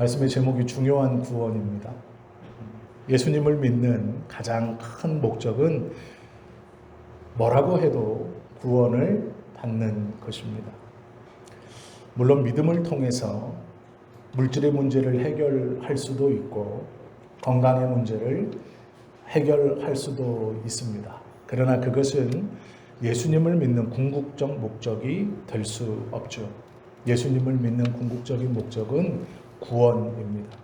말씀의 제목이 중요한 구원입니다. 예수님을 믿는 가장 큰 목적은 뭐라고 해도 구원을 받는 것입니다. 물론 믿음을 통해서 물질의 문제를 해결할 수도 있고 건강의 문제를 해결할 수도 있습니다. 그러나 그것은 예수님을 믿는 궁극적 목적이 될 수 없죠. 예수님을 믿는 궁극적인 목적은 구원입니다.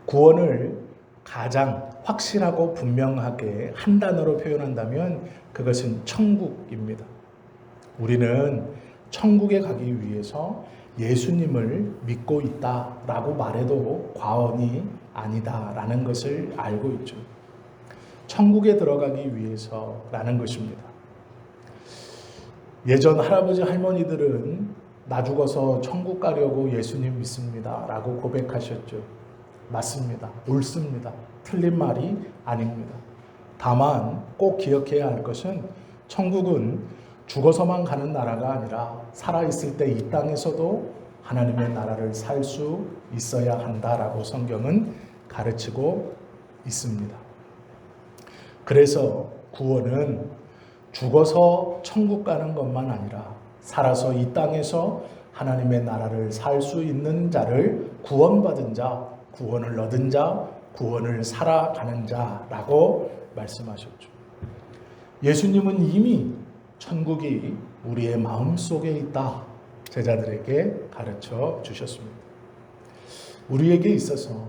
구원을 가장 확실하고 분명하게 한 단어로 표현한다면 그것은 천국입니다. 우리는 천국에 가기 위해서 예수님을 믿고 있다라고 말해도 과언이 아니다라는 것을 알고 있죠. 천국에 들어가기 위해서라는 것입니다. 예전 할아버지 할머니들은 나 죽어서 천국 가려고 예수님 믿습니다 라고 고백하셨죠. 맞습니다. 옳습니다. 틀린 말이 아닙니다. 다만 꼭 기억해야 할 것은 천국은 죽어서만 가는 나라가 아니라 살아있을 때 이 땅에서도 하나님의 나라를 살 수 있어야 한다라고 성경은 가르치고 있습니다. 그래서 구원은 죽어서 천국 가는 것만 아니라 살아서 이 땅에서 하나님의 나라를 살 수 있는 자를 구원받은 자, 구원을 얻은 자, 구원을 살아가는 자라고 말씀하셨죠. 예수님은 이미 천국이 우리의 마음속에 있다. 제자들에게 가르쳐 주셨습니다. 우리에게 있어서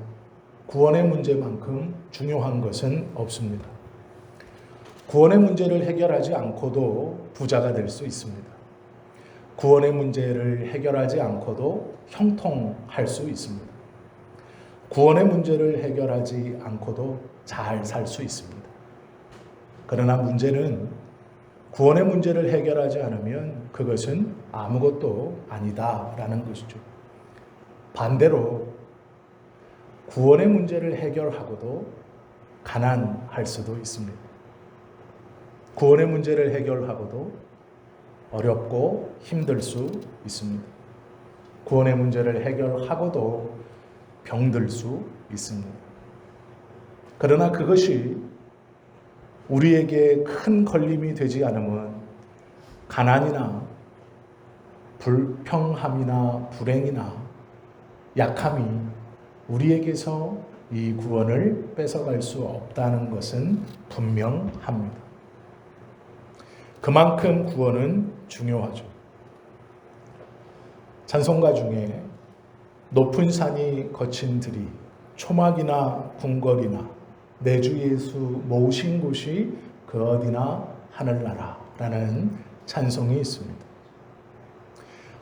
구원의 문제만큼 중요한 것은 없습니다. 구원의 문제를 해결하지 않고도 부자가 될 수 있습니다. 구원의 문제를 해결하지 않고도 형통할 수 있습니다. 구원의 문제를 해결하지 않고도 잘 살 수 있습니다. 그러나 문제는 구원의 문제를 해결하지 않으면 그것은 아무것도 아니다라는 것이죠. 반대로 구원의 문제를 해결하고도 가난할 수도 있습니다. 구원의 문제를 해결하고도 어렵고 힘들 수 있습니다. 구원의 문제를 해결하고도 병들 수 있습니다. 그러나 그것이 우리에게 큰 걸림이 되지 않으면 가난이나 불평함이나 불행이나 약함이 우리에게서 이 구원을 뺏어갈 수 없다는 것은 분명합니다. 그만큼 구원은 중요하죠. 찬송가 중에 높은 산이 거친 들이 초막이나 궁궐이나 내 주 예수 모으신 곳이 그 어디나 하늘나라라는 찬송이 있습니다.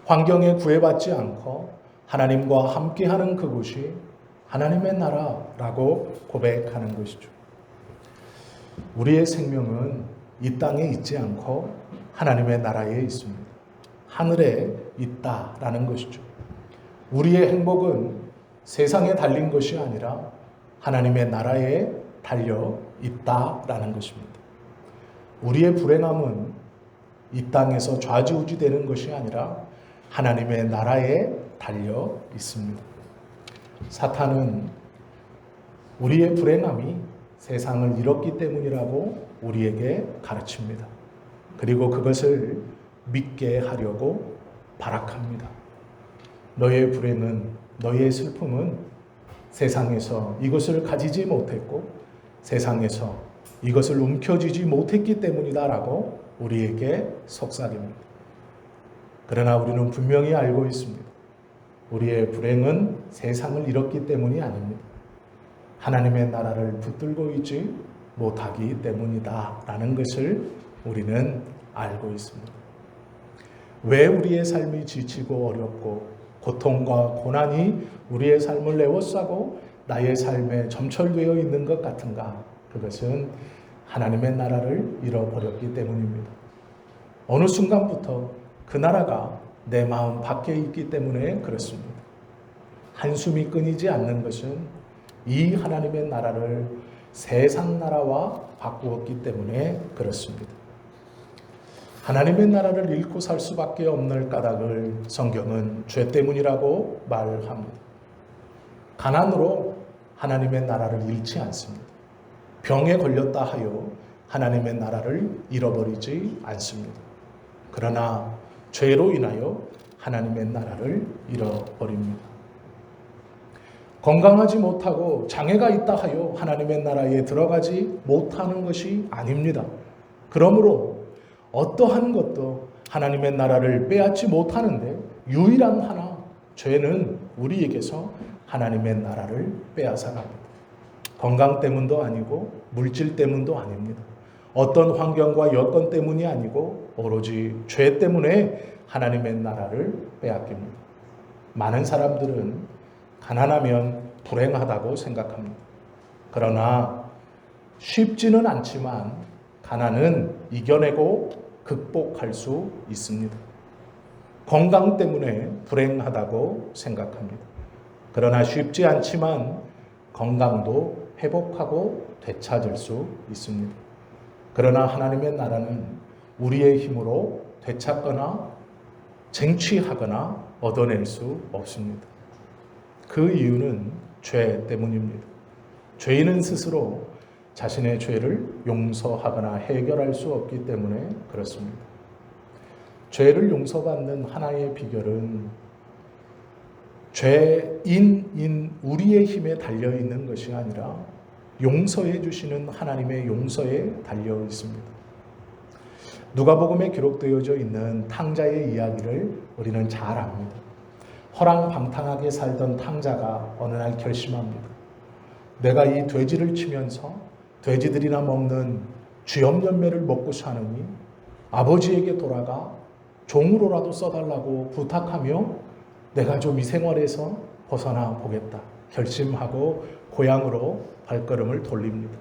환경에 구애받지 않고 하나님과 함께하는 그곳이 하나님의 나라라고 고백하는 것이죠. 우리의 생명은 이 땅에 있지 않고 하나님의 나라에 있습니다. 하늘에 있다라는 것이죠. 우리의 행복은 세상에 달린 것이 아니라 하나님의 나라에 달려 있다라는 것입니다. 우리의 불행함은 이 땅에서 좌지우지되는 것이 아니라 하나님의 나라에 달려 있습니다. 사탄은 우리의 불행함이 세상을 잃었기 때문이라고 우리에게 가르칩니다. 그리고 그것을 믿게 하려고 발악합니다. 너의 불행은, 너의 슬픔은 세상에서 이것을 가지지 못했고 세상에서 이것을 움켜쥐지 못했기 때문이다라고 우리에게 속삭입니다. 그러나 우리는 분명히 알고 있습니다. 우리의 불행은 세상을 잃었기 때문이 아닙니다. 하나님의 나라를 붙들고 있지 못하기 때문이다 라는 것을 우리는 알고 있습니다. 왜 우리의 삶이 지치고 어렵고 고통과 고난이 우리의 삶을 에워싸고 나의 삶에 점철되어 있는 것 같은가? 그것은 하나님의 나라를 잃어버렸기 때문입니다. 어느 순간부터 그 나라가 내 마음 밖에 있기 때문에 그렇습니다. 한숨이 끊이지 않는 것은 이 하나님의 나라를 세상 나라와 바꾸었기 때문에 그렇습니다. 하나님의 나라를 잃고 살 수밖에 없는 까닭을 성경은 죄 때문이라고 말합니다. 가난으로 하나님의 나라를 잃지 않습니다. 병에 걸렸다 하여 하나님의 나라를 잃어버리지 않습니다. 그러나 죄로 인하여 하나님의 나라를 잃어버립니다. 건강하지 못하고 장애가 있다 하여 하나님의 나라에 들어가지 못하는 것이 아닙니다. 그러므로 어떠한 것도 하나님의 나라를 빼앗지 못하는데 유일한 하나, 죄는 우리에게서 하나님의 나라를 빼앗아갑니다. 건강 때문도 아니고 물질 때문도 아닙니다. 어떤 환경과 여건 때문이 아니고 오로지 죄 때문에 하나님의 나라를 빼앗깁니다. 많은 사람들은 가난하면 불행하다고 생각합니다. 그러나 쉽지는 않지만 가난은 이겨내고 극복할 수 있습니다. 건강 때문에 불행하다고 생각합니다. 그러나 쉽지 않지만 건강도 회복하고 되찾을 수 있습니다. 그러나 하나님의 나라는 우리의 힘으로 되찾거나 쟁취하거나 얻어낼 수 없습니다. 그 이유는 죄 때문입니다. 죄인은 스스로 자신의 죄를 용서하거나 해결할 수 없기 때문에 그렇습니다. 죄를 용서받는 하나의 비결은 죄인인 우리의 힘에 달려있는 것이 아니라 용서해 주시는 하나님의 용서에 달려 있습니다. 누가복음에 기록되어져 있는 탕자의 이야기를 우리는 잘 압니다. 허랑방탕하게 살던 탕자가 어느 날 결심합니다. 내가 이 돼지를 치면서 돼지들이나 먹는 쥐염염매를 먹고 사느니 아버지에게 돌아가 종으로라도 써달라고 부탁하며 내가 좀 이 생활에서 벗어나 보겠다 결심하고 고향으로 발걸음을 돌립니다.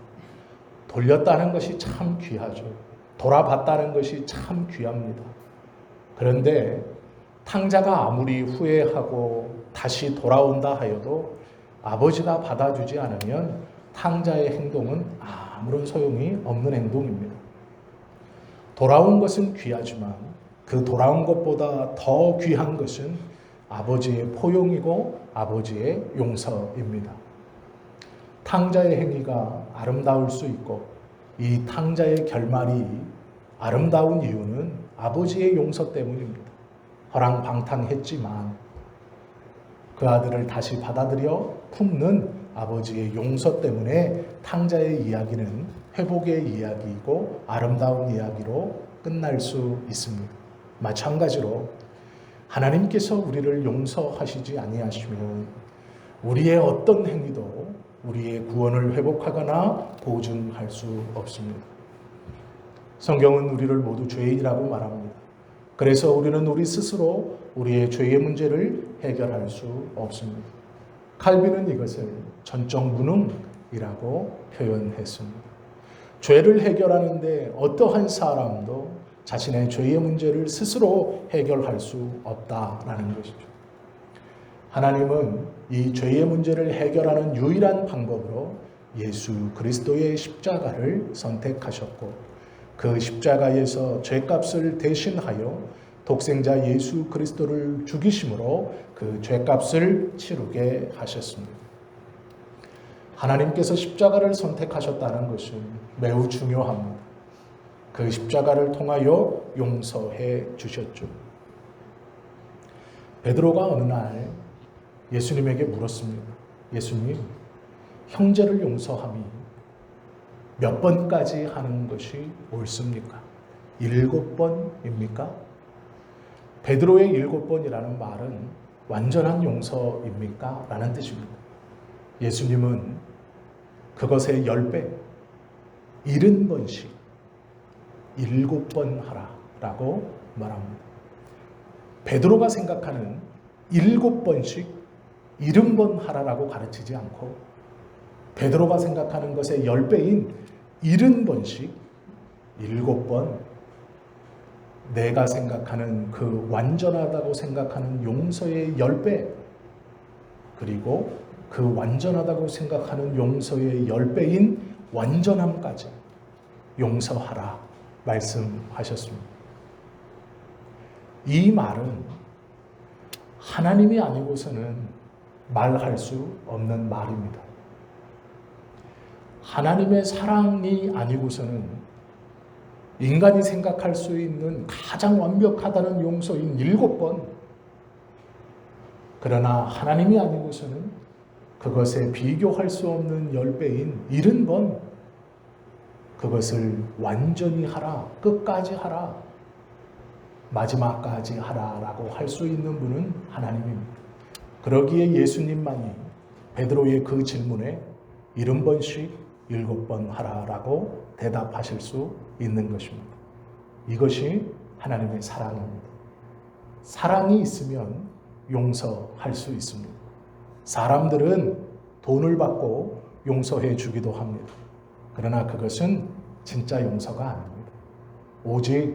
돌렸다는 것이 참 귀하죠. 돌아봤다는 것이 참 귀합니다. 그런데 탕자가 아무리 후회하고 다시 돌아온다 하여도 아버지가 받아주지 않으면 탕자의 행동은 아무런 소용이 없는 행동입니다. 돌아온 것은 귀하지만 그 돌아온 것보다 더 귀한 것은 아버지의 포용이고 아버지의 용서입니다. 탕자의 행위가 아름다울 수 있고 이 탕자의 결말이 아름다운 이유는 아버지의 용서 때문입니다. 허랑방탕했지만 그 아들을 다시 받아들여 품는 아버지의 용서 때문에 탕자의 이야기는 회복의 이야기이고 아름다운 이야기로 끝날 수 있습니다. 마찬가지로 하나님께서 우리를 용서하시지 아니하시면 우리의 어떤 행위도 우리의 구원을 회복하거나 보증할 수 없습니다. 성경은 우리를 모두 죄인이라고 말합니다. 그래서 우리는 우리 스스로 우리의 죄의 문제를 해결할 수 없습니다. 칼빈은 이것을 전적 무능이라고 표현했습니다. 죄를 해결하는데 어떠한 사람도 자신의 죄의 문제를 스스로 해결할 수 없다라는 것이죠. 하나님은 이 죄의 문제를 해결하는 유일한 방법으로 예수 그리스도의 십자가를 선택하셨고 그 십자가에서 죄값을 대신하여 독생자 예수 그리스도를 죽이심으로 그 죄값을 치르게 하셨습니다. 하나님께서 십자가를 선택하셨다는 것은 매우 중요합니다. 그 십자가를 통하여 용서해 주셨죠. 베드로가 어느 날 예수님에게 물었습니다. 예수님, 형제를 용서함이 몇 번까지 하는 것이 옳습니까? 7번입니까? 베드로의 7번이라는 말은 완전한 용서입니까? 라는 뜻입니다. 예수님은 그것의 10배, 70번씩 7번 하라라고 말합니다. 베드로가 생각하는 7번씩 70번 하라라고 가르치지 않고 베드로가 생각하는 것의 10배인 70번씩 7번 내가 생각하는 그 완전하다고 생각하는 용서의 10배 그리고 그 완전하다고 생각하는 용서의 10배인 완전함까지 용서하라 말씀하셨습니다. 이 말은 하나님이 아니고서는 말할 수 없는 말입니다. 하나님의 사랑이 아니고서는 인간이 생각할 수 있는 가장 완벽하다는 용서인 7번, 그러나 하나님이 아니고서는 그것에 비교할 수 없는 10배인 70번 그것을 완전히 하라, 끝까지 하라, 마지막까지 하라라고 할 수 있는 분은 하나님입니다. 그러기에 예수님만이 베드로의 그 질문에 70번씩 7번 하라라고 대답하실 수 있는 것입니다. 이것이 하나님의 사랑입니다. 사랑이 있으면 용서할 수 있습니다. 사람들은 돈을 받고 용서해 주기도 합니다. 그러나 그것은 진짜 용서가 아닙니다. 오직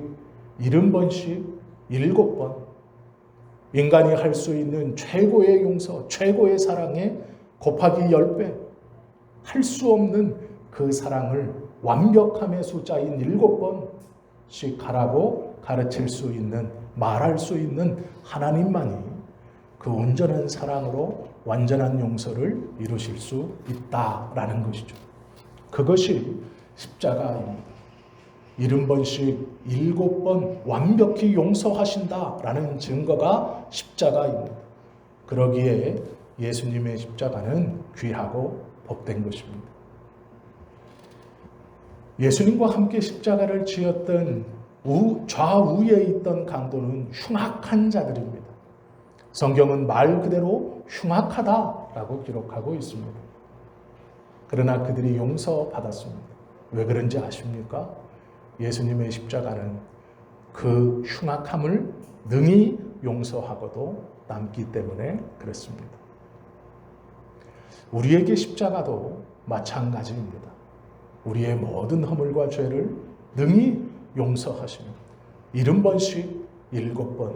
70번씩 7번 인간이 할 수 있는 최고의 용서, 최고의 사랑에 곱하기 10배 할 수 없는 그 사랑을 완벽함의 숫자인 7번씩 하라고 가르칠 수 있는, 말할 수 있는 하나님만이 그 온전한 사랑으로 완전한 용서를 이루실 수 있다라는 것이죠. 그것이 십자가입니다. 70번씩 7번 완벽히 용서하신다라는 증거가 십자가입니다. 그러기에 예수님의 십자가는 귀하고 복된 것입니다. 예수님과 함께 십자가를 지었던 좌우에 있던 강도는 흉악한 자들입니다. 성경은 말 그대로 흉악하다라고 기록하고 있습니다. 그러나 그들이 용서받았습니다. 왜 그런지 아십니까? 예수님의 십자가는 그 흉악함을 능히 용서하고도 남기 때문에 그렇습니다. 우리에게 십자가도 마찬가지입니다. 우리의 모든 허물과 죄를 능히 용서하시며 70번씩 7번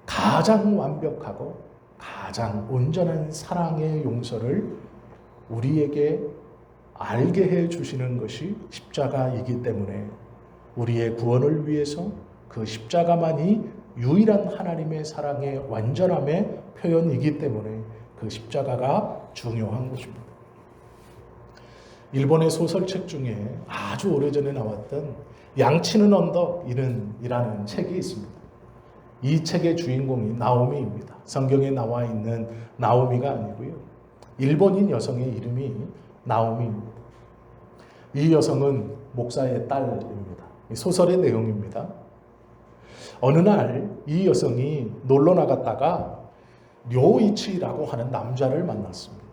가장 완벽하고 가장 온전한 사랑의 용서를 우리에게 알게 해 주시는 것이 십자가이기 때문에 우리의 구원을 위해서 그 십자가만이 유일한 하나님의 사랑의 완전함의 표현이기 때문에 그 십자가가 중요한 것입니다. 일본의 소설책 중에 아주 오래전에 나왔던 양치는 언덕이라는 책이 있습니다. 이 책의 주인공이 나오미입니다. 성경에 나와 있는 나오미가 아니고요. 일본인 여성의 이름이 나오미입니다. 이 여성은 목사의 딸입니다. 소설의 내용입니다. 어느 날 이 여성이 놀러 나갔다가 료이치라고 하는 남자를 만났습니다.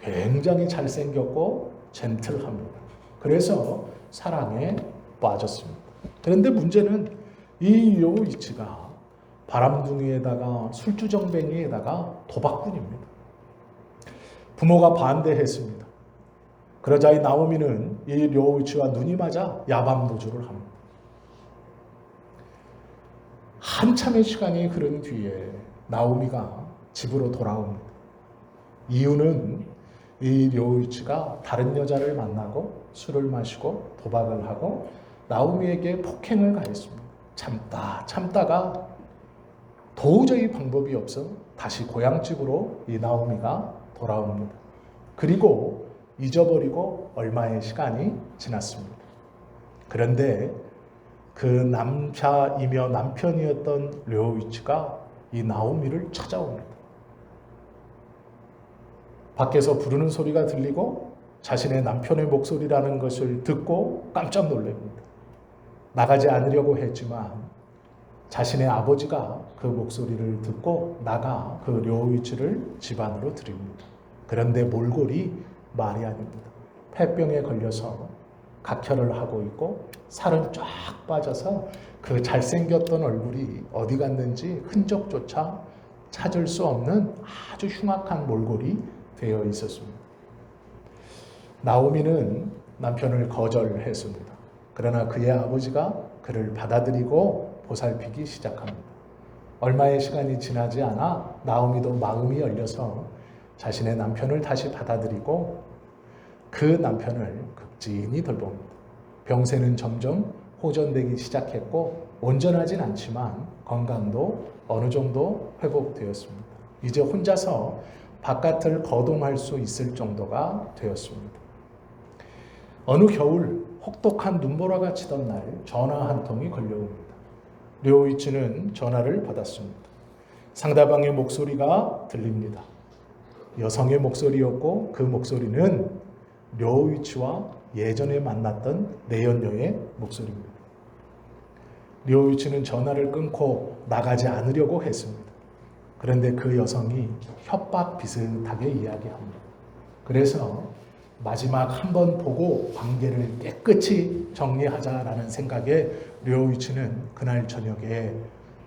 굉장히 잘생겼고 젠틀합니다. 그래서 사랑에 빠졌습니다. 그런데 문제는 이 료이치가 바람둥이에다가 술주정뱅이에다가 도박꾼입니다. 부모가 반대했습니다. 그러자 이 나오미는 이 료이치와 눈이 맞아 야밤도주를 합니다. 한참의 시간이 흐른 뒤에 나오미가 집으로 돌아옵니다. 이유는 이 료이치가 다른 여자를 만나고 술을 마시고 도박을 하고 나오미에게 폭행을 가했습니다. 참다가 도저히 방법이 없어 다시 고향집으로 이 나오미가 돌아옵니다. 그리고 잊어버리고 얼마의 시간이 지났습니다. 그런데 그 남자이며 남편이었던 료이치가 이 나오미를 찾아옵니다. 밖에서 부르는 소리가 들리고 자신의 남편의 목소리라는 것을 듣고 깜짝 놀랍니다. 나가지 않으려고 했지만 자신의 아버지가 그 목소리를 듣고 나가 그 료이치를 집 안으로 들입니다. 그런데 몰골이 말이 아닙니다. 폐병에 걸려서 각혈을 하고 있고 살은 쫙 빠져서 그 잘생겼던 얼굴이 어디 갔는지 흔적조차 찾을 수 없는 아주 흉악한 몰골이 되어 있었습니다. 나오미는 남편을 거절했습니다. 그러나 그의 아버지가 그를 받아들이고 보살피기 시작합니다. 얼마의 시간이 지나지 않아 나오미도 마음이 열려서 자신의 남편을 다시 받아들이고 그 남편을 극진히 돌봅니다. 병세는 점점 호전되기 시작했고 온전하진 않지만 건강도 어느 정도 회복되었습니다. 이제 혼자서 바깥을 거동할 수 있을 정도가 되었습니다. 어느 겨울 혹독한 눈보라가 치던 날 전화 한 통이 걸려옵니다. 료이치는 전화를 받았습니다. 상대방의 목소리가 들립니다. 여성의 목소리였고 그 목소리는 료이치와 예전에 만났던 내연녀의 목소리입니다. 료이치는 전화를 끊고 나가지 않으려고 했습니다. 그런데 그 여성이 협박 비슷하게 이야기합니다. 그래서 마지막 한 번 보고 관계를 깨끗이 정리하자라는 생각에 료이치는 그날 저녁에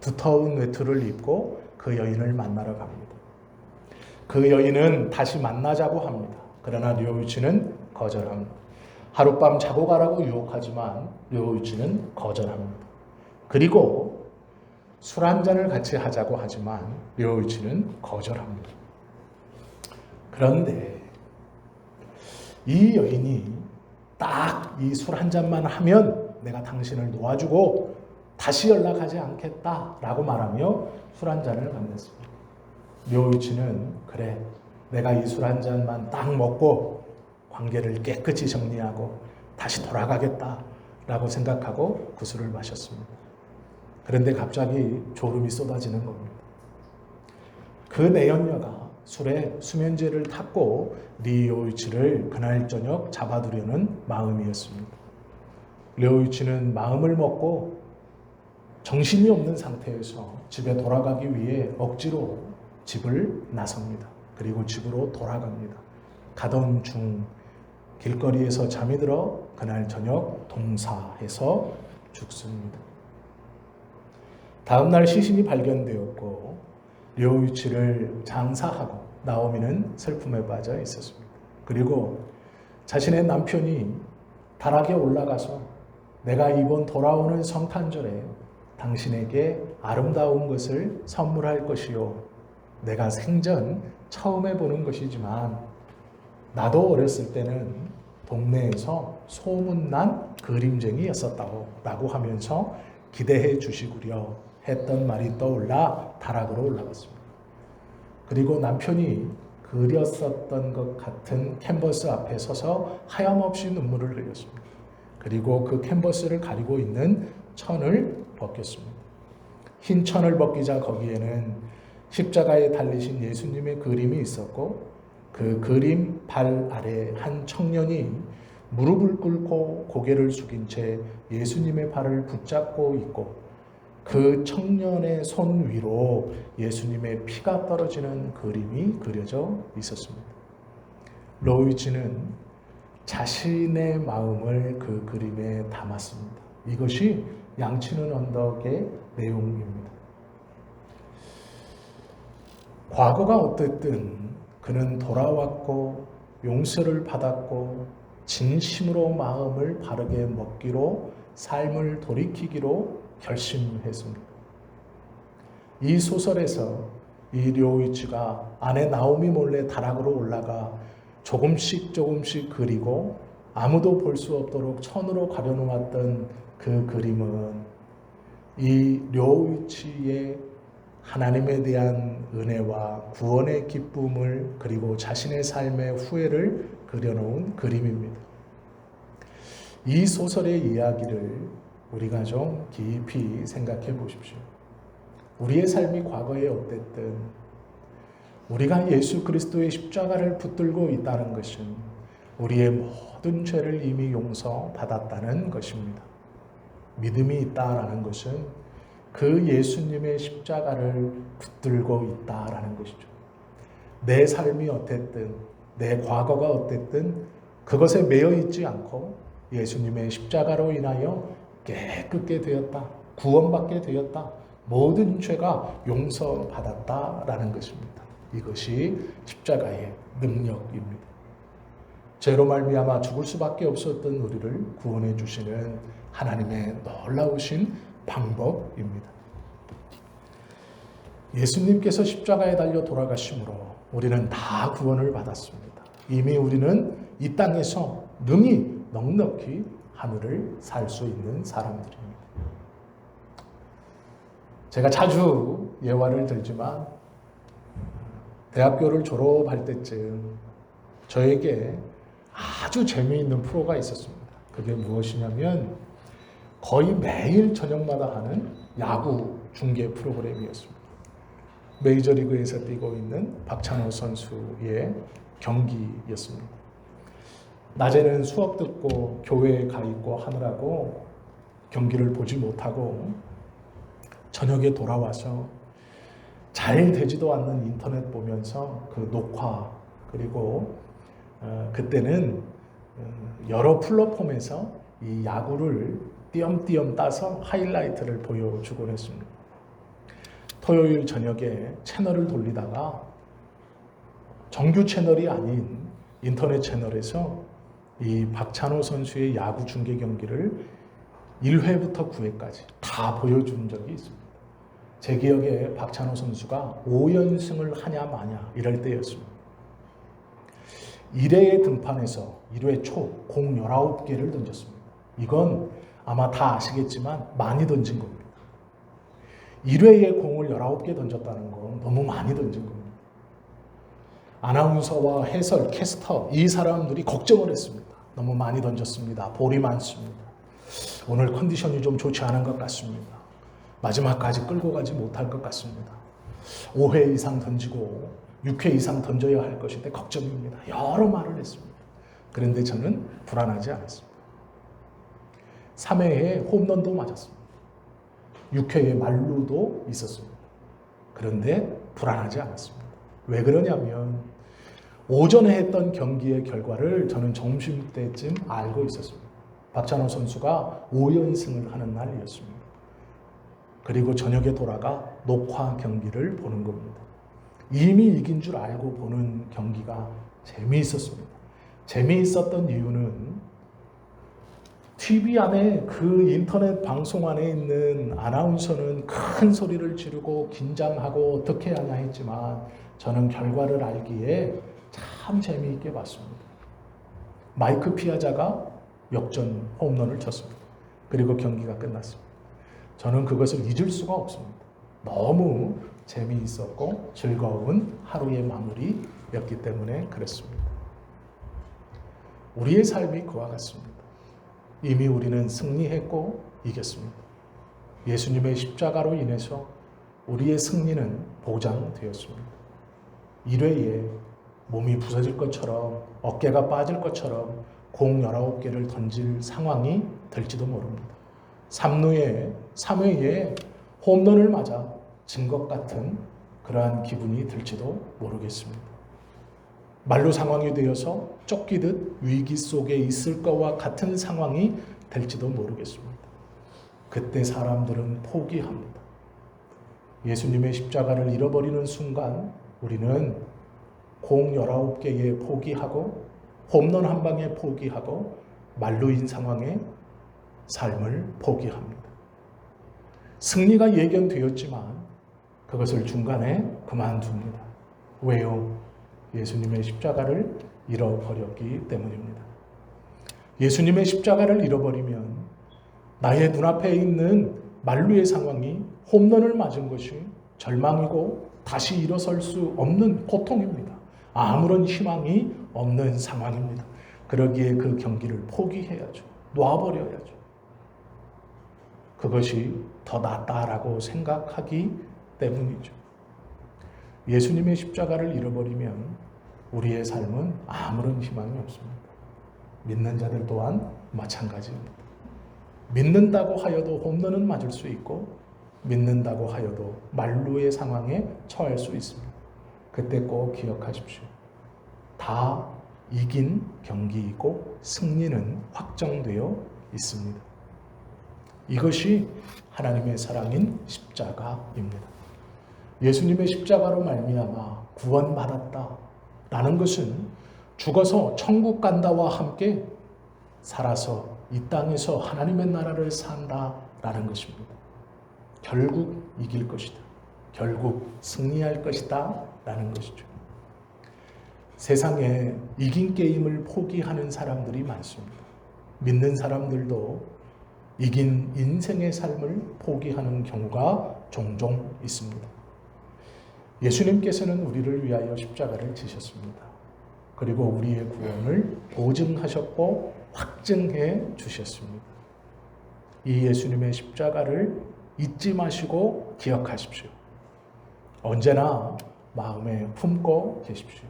두터운 외투를 입고 그 여인을 만나러 갑니다. 그 여인은 다시 만나자고 합니다. 그러나 료이치는 거절합니다. 하룻밤 자고 가라고 유혹하지만 료이치는 거절합니다. 그리고 술 한 잔을 같이 하자고 하지만 료이치는 거절합니다. 그런데 이 여인이 딱 이 술 한 잔만 하면 내가 당신을 놓아주고 다시 연락하지 않겠다라고 말하며 술 한 잔을 건넸습니다. 료이치는 그래, 내가 이 술 한 잔만 딱 먹고 관계를 깨끗이 정리하고 다시 돌아가겠다라고 생각하고 그 술을 마셨습니다. 그런데 갑자기 졸음이 쏟아지는 겁니다. 그 내연녀가 술에 수면제를 탔고 료이치를 그날 저녁 잡아두려는 마음이었습니다. 료이치는 마음을 먹고 정신이 없는 상태에서 집에 돌아가기 위해 억지로 집을 나섭니다. 그리고 집으로 돌아갑니다. 가던 중 길거리에서 잠이 들어 그날 저녁 동사해서 죽습니다. 다음 날 시신이 발견되었고 료이치를 장사하고 나오미는 슬픔에 빠져 있었습니다. 그리고 자신의 남편이 다락에 올라가서 내가 이번 돌아오는 성탄절에 당신에게 아름다운 것을 선물할 것이요. 내가 생전 처음 해보는 것이지만 나도 어렸을 때는 동네에서 소문난 그림쟁이였었다고 라고 하면서 기대해 주시구려 했던 말이 떠올라 다락으로 올라갔습니다. 그리고 남편이 그렸었던 것 같은 캔버스 앞에 서서 하염없이 눈물을 흘렸습니다. 그리고 그 캔버스를 가리고 있는 천을 벗겼습니다. 흰 천을 벗기자 거기에는 십자가에 달리신 예수님의 그림이 있었고 그 그림 발 아래 한 청년이 무릎을 꿇고 고개를 숙인 채 예수님의 발을 붙잡고 있고 그 청년의 손 위로 예수님의 피가 떨어지는 그림이 그려져 있었습니다. 료이치는 자신의 마음을 그 그림에 담았습니다. 이것이 양치는 언덕의 내용입니다. 과거가 어쨌든 그는 돌아왔고 용서를 받았고 진심으로 마음을 바르게 먹기로 삶을 돌이키기로 결심했습니다. 이 소설에서 이 료이치가 아내 나오미 몰래 다락으로 올라가 조금씩 그리고 아무도 볼 수 없도록 천으로 가려놓았던 그 그림은 이 료이치의 하나님에 대한 은혜와 구원의 기쁨을 그리고 자신의 삶의 후회를 그려놓은 그림입니다. 이 소설의 이야기를 우리가 좀 깊이 생각해 보십시오. 우리의 삶이 과거에 어땠든 우리가 예수 그리스도의 십자가를 붙들고 있다는 것은 우리의 모든 죄를 이미 용서받았다는 것입니다. 믿음이 있다라는 것은 그 예수님의 십자가를 붙들고 있다라는 것이죠. 내 삶이 어땠든 내 과거가 어땠든 그것에 매여 있지 않고 예수님의 십자가로 인하여 깨끗게 되었다, 구원받게 되었다, 모든 죄가 용서받았다라는 것입니다. 이것이 십자가의 능력입니다. 죄로 말미암아 죽을 수밖에 없었던 우리를 구원해 주시는 하나님의 놀라우신 방법입니다. 예수님께서 십자가에 달려 돌아가심으로 우리는 다 구원을 받았습니다. 이미 우리는 이 땅에서 능히 넉넉히 하늘을 살 수 있는 사람들입니다. 제가 자주 예화를 들지만 대학교를 졸업할 때쯤 저에게 아주 재미있는 프로가 있었습니다. 그게 무엇이냐면 거의 매일 저녁마다 하는 야구 중계 프로그램이었습니다. 메이저리그에서 뛰고 있는 박찬호 선수의 경기였습니다. 낮에는 수업 듣고 교회에 가 있고 하느라고 경기를 보지 못하고 저녁에 돌아와서 잘 되지도 않는 인터넷 보면서 그 녹화, 그리고 그때는 여러 플랫폼에서 이 야구를 띄엄띄엄 따서 하이라이트를 보여주곤 했습니다. 토요일 저녁에 채널을 돌리다가 정규 채널이 아닌 인터넷 채널에서 이 박찬호 선수의 야구 중계 경기를 1회부터 9회까지 다 보여준 적이 있습니다. 제 기억에 박찬호 선수가 5연승을 하냐 마냐 이럴 때였습니다. 1회의 등판에서 1회 초 공 19개를 던졌습니다. 이건 아마 다 아시겠지만 많이 던진 겁니다. 1회에 공을 19개 던졌다는 건 너무 많이 던진 겁니다. 아나운서와 해설, 캐스터 이 사람들이 걱정을 했습니다. 너무 많이 던졌습니다. 볼이 많습니다. 오늘 컨디션이 좀 좋지 않은 것 같습니다. 마지막까지 끌고 가지 못할 것 같습니다. 5회 이상 던지고 6회 이상 던져야 할 것인데 걱정입니다. 여러 말을 했습니다. 그런데 저는 불안하지 않았습니다. 3회에 홈런도 맞았습니다. 6회에 만루도 있었습니다. 그런데 불안하지 않았습니다. 왜 그러냐면 오전에 했던 경기의 결과를 저는 점심때쯤 알고 있었습니다. 박찬호 선수가 5연승을 하는 날이었습니다. 그리고 저녁에 돌아가 녹화 경기를 보는 겁니다. 이미 이긴 줄 알고 보는 경기가 재미있었습니다. 재미있었던 이유는 TV 안에 그 인터넷 방송 안에 있는 아나운서는 큰 소리를 지르고 긴장하고 어떻게 하냐 했지만 저는 결과를 알기에 참 재미있게 봤습니다. 마이크 피아자가 역전 홈런을 쳤습니다. 그리고 경기가 끝났습니다. 저는 그것을 잊을 수가 없습니다. 너무 재미있었고 즐거운 하루의 마무리였기 때문에 그랬습니다. 우리의 삶이 그와 같습니다. 이미 우리는 승리했고 이겼습니다. 예수님의 십자가로 인해서 우리의 승리는 보장되었습니다. 1회에 몸이 부서질 것처럼 어깨가 빠질 것처럼 공 19개를 던질 상황이 될지도 모릅니다. 3회에 홈런을 맞아 진 것 같은 그러한 기분이 들지도 모르겠습니다. 만루 상황이 되어서 쫓기듯 위기 속에 있을 것과 같은 상황이 될지도 모르겠습니다. 그때 사람들은 포기합니다. 예수님의 십자가를 잃어버리는 순간 우리는 공 19개에 포기하고 홈런 한 방에 포기하고 만루인 상황에 삶을 포기합니다. 승리가 예견되었지만 그것을 중간에 그만둡니다. 왜요? 예수님의 십자가를 잃어버렸기 때문입니다. 예수님의 십자가를 잃어버리면 나의 눈앞에 있는 만루의 상황이 홈런을 맞은 것이 절망이고 다시 일어설 수 없는 고통입니다. 아무런 희망이 없는 상황입니다. 그러기에 그 경기를 포기해야죠. 놔버려야죠. 그것이 더 낫다라고 생각하기 때문이죠. 예수님의 십자가를 잃어버리면 우리의 삶은 아무런 희망이 없습니다. 믿는 자들 또한 마찬가지입니다. 믿는다고 하여도 홈런은 맞을 수 있고 믿는다고 하여도 만루의 상황에 처할 수 있습니다. 그때 꼭 기억하십시오. 다 이긴 경기이고 승리는 확정되어 있습니다. 이것이 하나님의 사랑인 십자가입니다. 예수님의 십자가로 말미암아 구원받았다라는 것은 죽어서 천국 간다와 함께 살아서 이 땅에서 하나님의 나라를 산다라는 것입니다. 결국 이길 것이다. 결국 승리할 것이다 라는 것이죠. 세상에 이긴 게임을 포기하는 사람들이 많습니다. 믿는 사람들도 이긴 인생의 삶을 포기하는 경우가 종종 있습니다. 예수님께서는 우리를 위하여 십자가를 지셨습니다. 그리고 우리의 구원을 보증하셨고 확증해 주셨습니다. 이 예수님의 십자가를 잊지 마시고 기억하십시오. 언제나 마음에 품고 계십시오.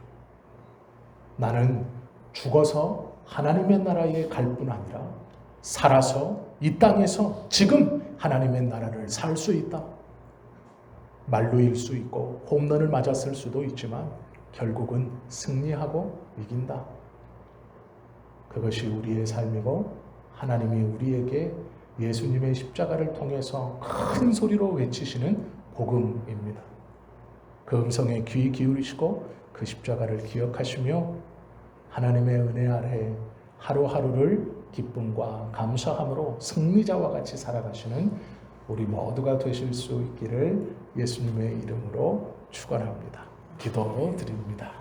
나는 죽어서 하나님의 나라에 갈 뿐 아니라 살아서 이 땅에서 지금 하나님의 나라를 살 수 있다. 말로일 수 있고 홈런을 맞았을 수도 있지만 결국은 승리하고 이긴다. 그것이 우리의 삶이고 하나님이 우리에게 예수님의 십자가를 통해서 큰 소리로 외치시는 복음입니다. 그 음성에 귀 기울이시고 그 십자가를 기억하시며 하나님의 은혜 아래 하루하루를 기쁨과 감사함으로 승리자와 같이 살아가시는 우리 모두가 되실 수 있기를 예수님의 이름으로 축원합니다. 기도드립니다.